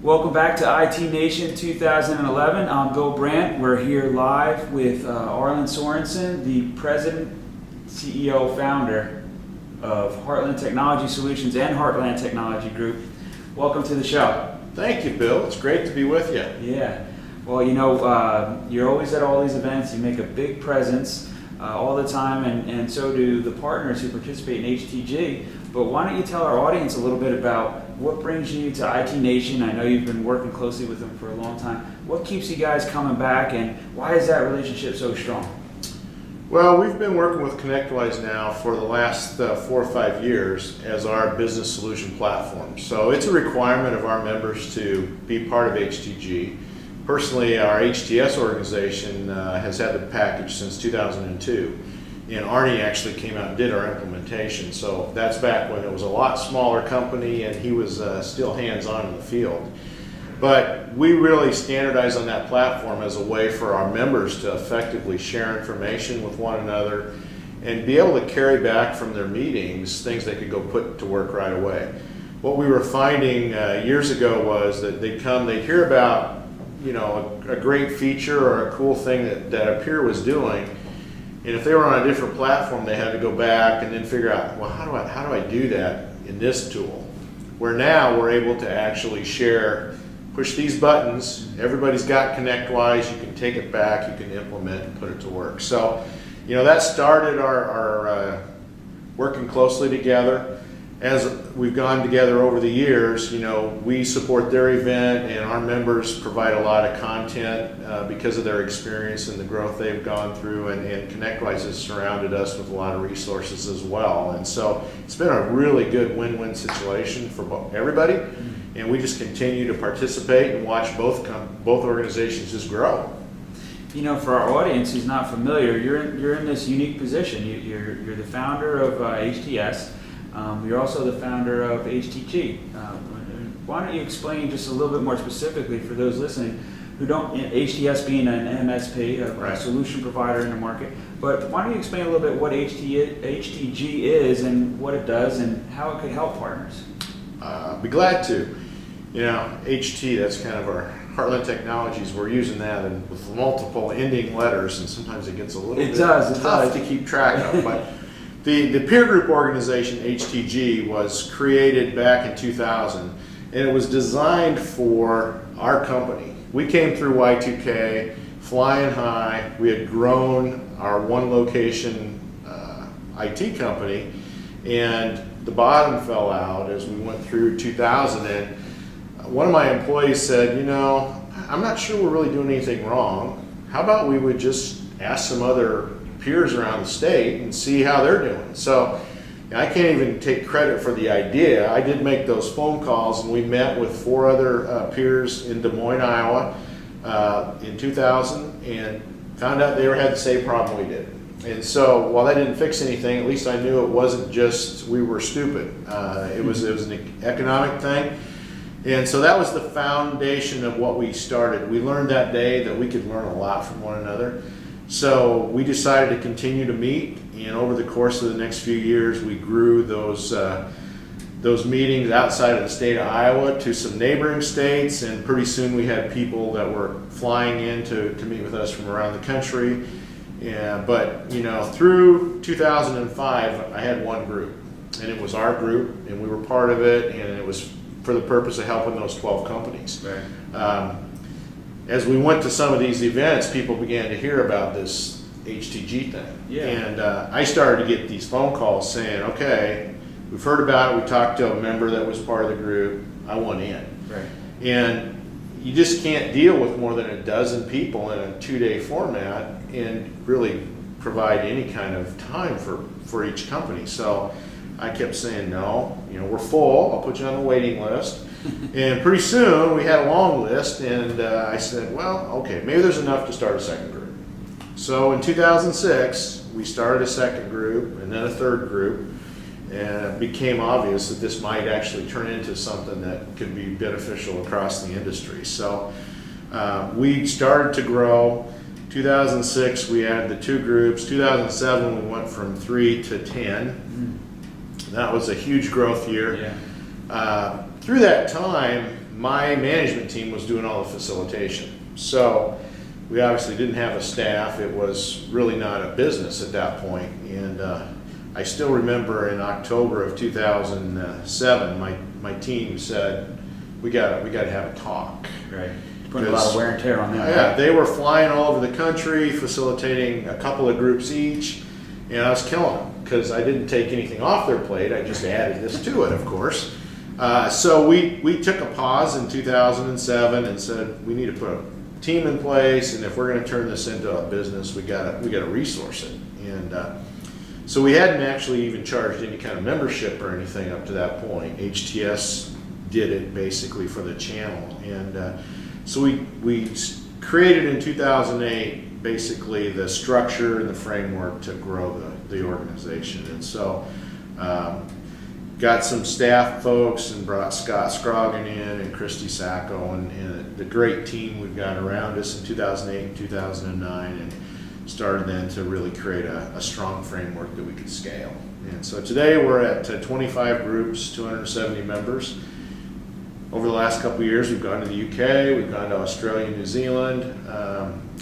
Welcome back to IT Nation 2011. I'm Bill Brandt. We're here live with Arlin Sorensen, the President, CEO, Founder of Heartland Technology Solutions and Heartland Technology Group. Welcome to the show. Thank you, Bill. It's great to be with you. Yeah. Well, you know, you're always at all these events. You make a big presence all the time, and so do the partners who participate in HTG. But why don't you tell our audience a little bit about what brings you to IT Nation? I know you've been working closely with them for a long time. What keeps you guys coming back, and why is that relationship so strong? Well, we've been working with ConnectWise now for the last 4 or 5 years as our business solution platform. So it's a requirement of our members to be part of HTG. Personally, our HTS organization has had the package since 2002. And Arnie actually came out and did our implementation. So that's back when it was a lot smaller company and he was still hands-on in the field. But we really standardize on that platform as a way for our members to effectively share information with one another and be able to carry back from their meetings things they could go put to work right away. What we were finding years ago was that they'd hear about, you know, a great feature or a cool thing that a peer was doing. And if they were on a different platform, they had to go back and then figure out, well, how do I do that in this tool? Where now we're able to actually share, push these buttons, everybody's got ConnectWise, you can take it back, you can implement and put it to work. So, you know, that started our working closely together. As we've gone together over the years, you know, we support their event and our members provide a lot of content because of their experience and the growth they've gone through, and ConnectWise has surrounded us with a lot of resources as well. And so it's been a really good win-win situation for everybody, and we just continue to participate and watch both organizations just grow. You know, for our audience who's not familiar, you're in this unique position. You're the founder of HTS. You're also the founder of HTG. Why don't you explain just a little bit more specifically for those listening who don't, HTS being an MSP, a solution provider in the market, but why don't you explain a little bit what HTG is and what it does and how it could help partners? Be glad to. You know, HT, that's kind of our Heartland Technologies. We're using that with multiple ending letters, and sometimes it gets a little bit tough to keep track of. But the peer group organization, HTG, was created back in 2000, and it was designed for our company. We came through Y2K, flying high. We had grown our one location IT company, and the bottom fell out as we went through 2000. And one of my employees said, you know, I'm not sure we're really doing anything wrong. How about we would just ask some other peers around the state and see how they're doing. So I can't even take credit for the idea. I did make those phone calls, and we met with 4 other peers in Des Moines, Iowa in 2000, and found out they had the same problem we did. And so while that didn't fix anything, at least I knew it wasn't just we were stupid. It was an economic thing. And so that was the foundation of what we started. We learned that day that we could learn a lot from one another. So we decided to continue to meet, and over the course of the next few years, we grew those meetings outside of the state of Iowa to some neighboring states, and pretty soon we had people that were flying in to meet with us from around the country. Yeah, but you know, through 2005, I had one group, and it was our group, and we were part of it, and it was for the purpose of helping those 12 companies. Right. As we went to some of these events, people began to hear about this HTG thing. Yeah. And I started to get these phone calls saying, okay, we've heard about it, we talked to a member that was part of the group, I want in. Right. And you just can't deal with more than a dozen people in a 2-day format and really provide any kind of time for each company. So I kept saying, no, you know, we're full, I'll put you on the waiting list. And pretty soon we had a long list, and I said, well, okay, maybe there's enough to start a second group. So in 2006, we started a second group and then a third group, and it became obvious that this might actually turn into something that could be beneficial across the industry. So we started to grow. 2006, we added the 2 groups. 2007, we went from 3 to 10. That was a huge growth year. Yeah. Through that time, my management team was doing all the facilitation. So we obviously didn't have a staff. It was really not a business at that point. And I still remember in October of 2007, my team said, we got to have a talk. Right. Putting a lot of wear and tear on them. Yeah, they were flying all over the country, facilitating a couple of groups each, and I was killing them because I didn't take anything off their plate. I just added this to it, of course. So we took a pause in 2007 and said we need to put a team in place, and if we're going to turn this into a business, we got to resource it. And so we hadn't actually even charged any kind of membership or anything up to that point. HTS did it basically for the channel, and so we created in 2008 basically the structure and the framework to grow the organization. And so got some staff folks and brought Scott Scroggin in and Christy Sacco and the great team we've got around us in 2008 and 2009, and started then to really create a strong framework that we could scale. And so today we're at 25 groups, 270 members. Over the last couple of years, we've gone to the UK, we've gone to Australia, New Zealand,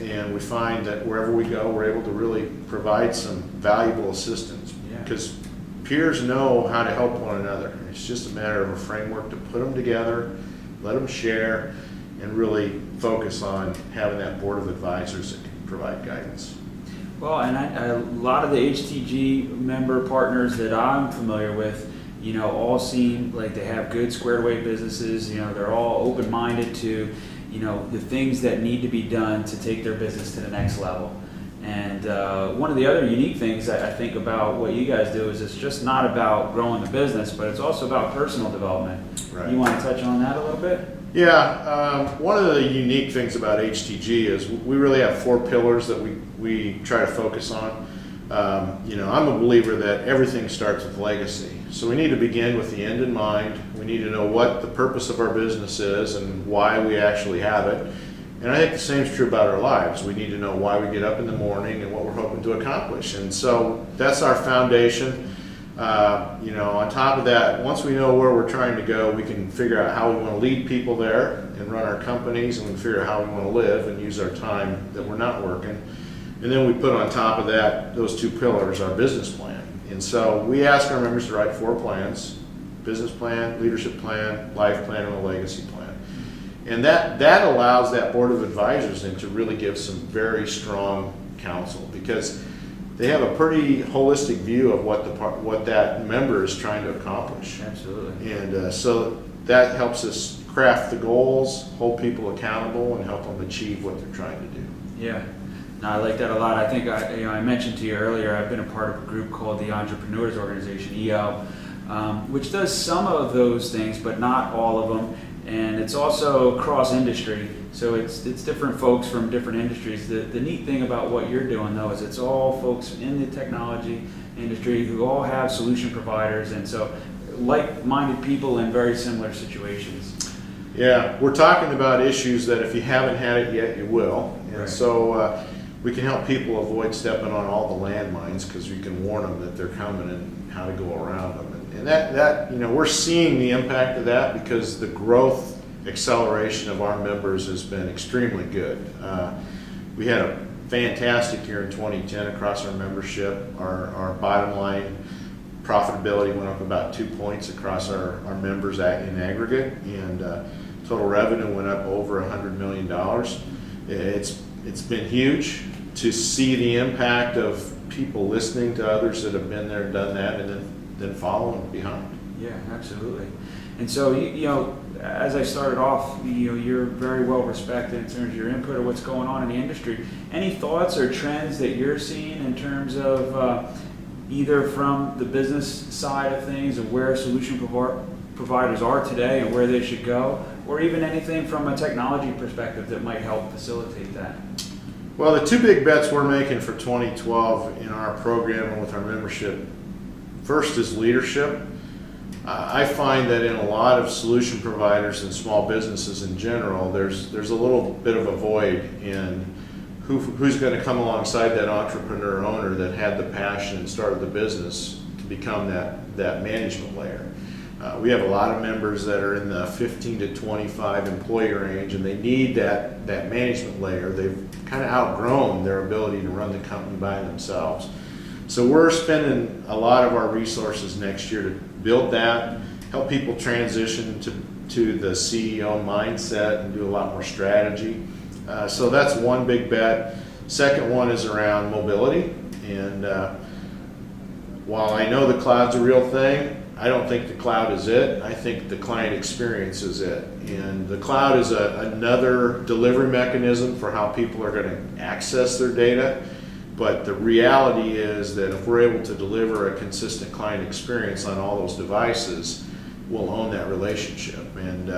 and we find that wherever we go, we're able to really provide some valuable assistance, because peers know how to help one another. It's just a matter of a framework to put them together, let them share, and really focus on having that board of advisors that can provide guidance. Well, and a lot of the HTG member partners that I'm familiar with, all seem like they have good squared away businesses. They're all open-minded to, the things that need to be done to take their business to the next level. And one of the other unique things I think about what you guys do is it's just not about growing the business, but it's also about personal development. Right. You want to touch on that a little bit? Yeah, one of the unique things about HTG is we really have 4 pillars that we try to focus on. I'm a believer that everything starts with legacy. So we need to begin with the end in mind. We need to know what the purpose of our business is and why we actually have it. And I think the same is true about our lives. We need to know why we get up in the morning and what we're hoping to accomplish. And so that's our foundation. On top of that, once we know where we're trying to go, we can figure out how we want to lead people there and run our companies, and we can figure out how we want to live and use our time that we're not working. And then we put on top of that, those 2 pillars, our business plan. And so we ask our members to write 4 plans: business plan, leadership plan, life plan, and a legacy plan. And that allows that board of advisors then to really give some very strong counsel, because they have a pretty holistic view of what that member is trying to accomplish. Absolutely. And so that helps us craft the goals, hold people accountable, and help them achieve what they're trying to do. Yeah. No, I like that a lot. I think I mentioned to you earlier, I've been a part of a group called the Entrepreneurs Organization, EO, which does some of those things, but not all of them. And it's also cross-industry, so it's different folks from different industries. The neat thing about what you're doing, though, is it's all folks in the technology industry who all have solution providers, and so like-minded people in very similar situations. Yeah, we're talking about issues that if you haven't had it yet, you will. And right. So we can help people avoid stepping on all the landmines, because we can warn them that they're coming and how to go around them. And that we're seeing the impact of that, because the growth acceleration of our members has been extremely good. We had a fantastic year in 2010 across our membership. Our bottom line profitability went up about 2 points across our members in aggregate, and total revenue went up over $100 million. It's been huge to see the impact of people listening to others that have been there and done that, and then following behind. Yeah, absolutely. And so, as I started off, you're very well respected in terms of your input of what's going on in the industry. Any thoughts or trends that you're seeing in terms of either from the business side of things and where solution providers are today and where they should go, or even anything from a technology perspective that might help facilitate that? Well, the 2 big bets we're making for 2012 in our program and with our membership, first is leadership. I find that in a lot of solution providers and small businesses in general, there's a little bit of a void in who's going to come alongside that entrepreneur owner that had the passion and started the business to become that management layer. We have a lot of members that are in the 15 to 25 employee range, and they need that management layer. They've kind of outgrown their ability to run the company by themselves. So we're spending a lot of our resources next year to build that, help people transition to the CEO mindset and do a lot more strategy. So that's one big bet. Second one is around mobility. And while I know the cloud's a real thing, I don't think the cloud is it. I think the client experience is it. And the cloud is another delivery mechanism for how people are going to access their data. But the reality is that if we're able to deliver a consistent client experience on all those devices, we'll own that relationship. And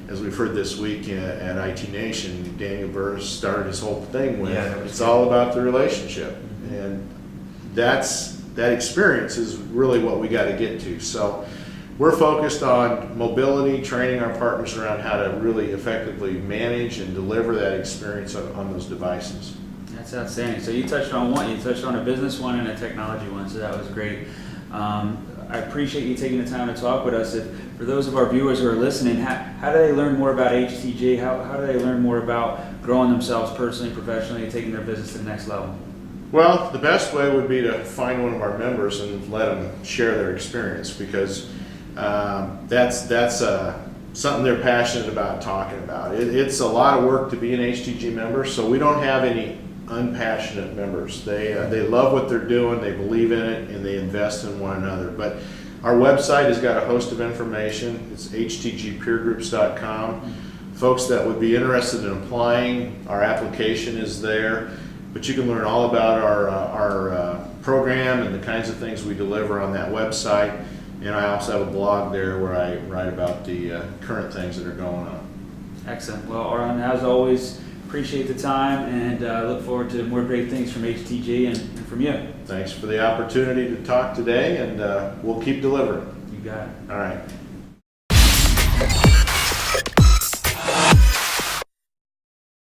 as we've heard this week at IT Nation, Daniel Burris started his whole thing with, it's all about the relationship. And that experience is really what we got to get to. So we're focused on mobility, training our partners around how to really effectively manage and deliver that experience on those devices. That's outstanding. So you touched on one, you touched on a business one and a technology one, so that was great. I appreciate you taking the time to talk with us. For those of our viewers who are listening, how do they learn more about HTG? How do they learn more about growing themselves personally, professionally, and taking their business to the next level? Well, the best way would be to find one of our members and let them share their experience, because that's something they're passionate about talking about. It's a lot of work to be an HTG member, so we don't have any unpassionate members. They love what they're doing, they believe in it, and they invest in one another. But our website has got a host of information. It's htgpeergroups.com. Folks that would be interested in applying, our application is there. But you can learn all about our program and the kinds of things we deliver on that website. And I also have a blog there where I write about the current things that are going on. Excellent. Well, Arlin, as always, appreciate the time and look forward to more great things from HTG and from you. Thanks for the opportunity to talk today, and we'll keep delivering. You got it. All right.